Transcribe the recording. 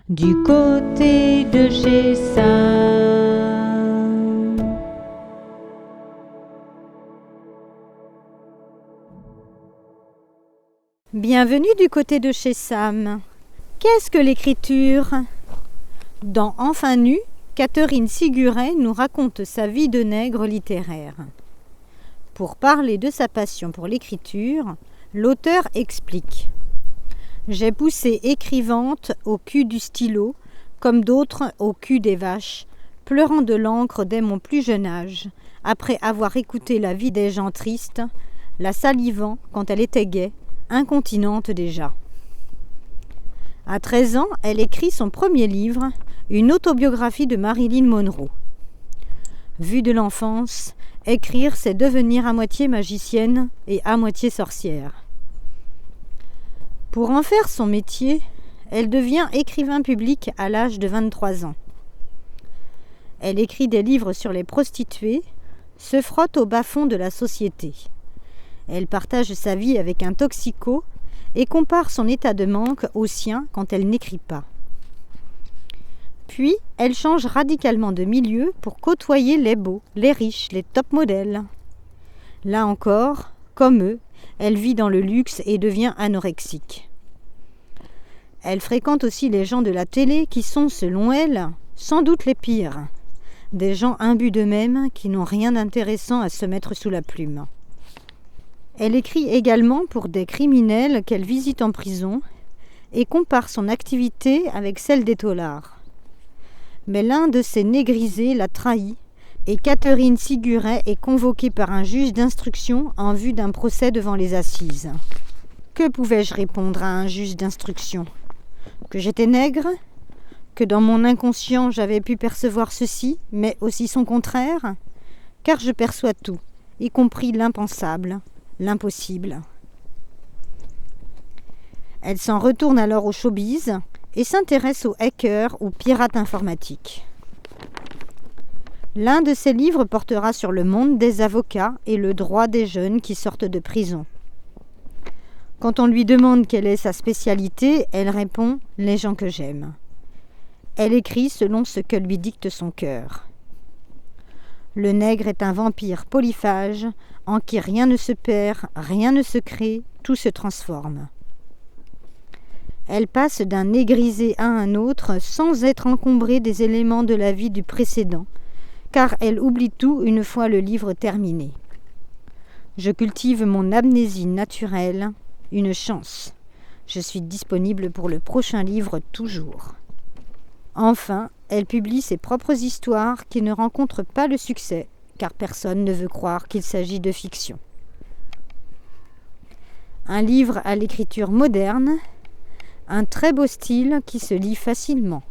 du côté de chez Sam. Bienvenue du côté de chez Sam. Qu'est-ce que l'écriture ? Dans Enfin nu, Catherine Siguret nous raconte sa vie de nègre littéraire. Pour parler de sa passion pour l'écriture, l'auteur explique : j'ai poussé écrivante au cul du stylo, comme d'autres au cul des vaches, pleurant de l'encre dès mon plus jeune âge, après avoir écouté la vie des gens tristes, la salivant quand elle était gaie, incontinente déjà. À 13 ans, elle écrit son premier livre, une autobiographie de Marilyn Monroe. Vue de l'enfance, écrire, c'est devenir à moitié magicienne et à moitié sorcière. Pour en faire son métier, elle devient écrivain public à l'âge de 23 ans. Elle écrit des livres sur les prostituées, se frotte au bas-fond de la société. Elle partage sa vie avec un toxico et compare son état de manque au sien quand elle n'écrit pas. Puis, elle change radicalement de milieu pour côtoyer les beaux, les riches, les top modèles. Là encore, comme eux, elle vit dans le luxe et devient anorexique. Elle fréquente aussi les gens de la télé qui sont, selon elle, sans doute les pires. Des gens imbus d'eux-mêmes qui n'ont rien d'intéressant à se mettre sous la plume. Elle écrit également pour des criminels qu'elle visite en prison et compare son activité avec celle des taulards. Mais l'un de ces négrisés l'a trahi et Catherine Siguret est convoquée par un juge d'instruction en vue d'un procès devant les assises. Que pouvais-je répondre à un juge d'instruction ? Que j'étais nègre ? Que dans mon inconscient j'avais pu percevoir ceci, mais aussi son contraire ? Car je perçois tout, y compris l'impensable, l'impossible. Elle s'en retourne alors au showbiz et s'intéresse aux hackers ou pirates informatiques. L'un de ses livres portera sur le monde des avocats et le droit des jeunes qui sortent de prison. Quand on lui demande quelle est sa spécialité, elle répond « les gens que j'aime ». Elle écrit selon ce que lui dicte son cœur. Le nègre est un vampire polyphage en qui rien ne se perd, rien ne se crée, tout se transforme. Elle passe d'un négrisé à un autre sans être encombrée des éléments de la vie du précédent, car elle oublie tout une fois le livre terminé. Je cultive mon amnésie naturelle, une chance. Je suis disponible pour le prochain livre toujours. Enfin, elle publie ses propres histoires qui ne rencontrent pas le succès, car personne ne veut croire qu'il s'agit de fiction. Un livre à l'écriture moderne, un très beau style qui se lit facilement.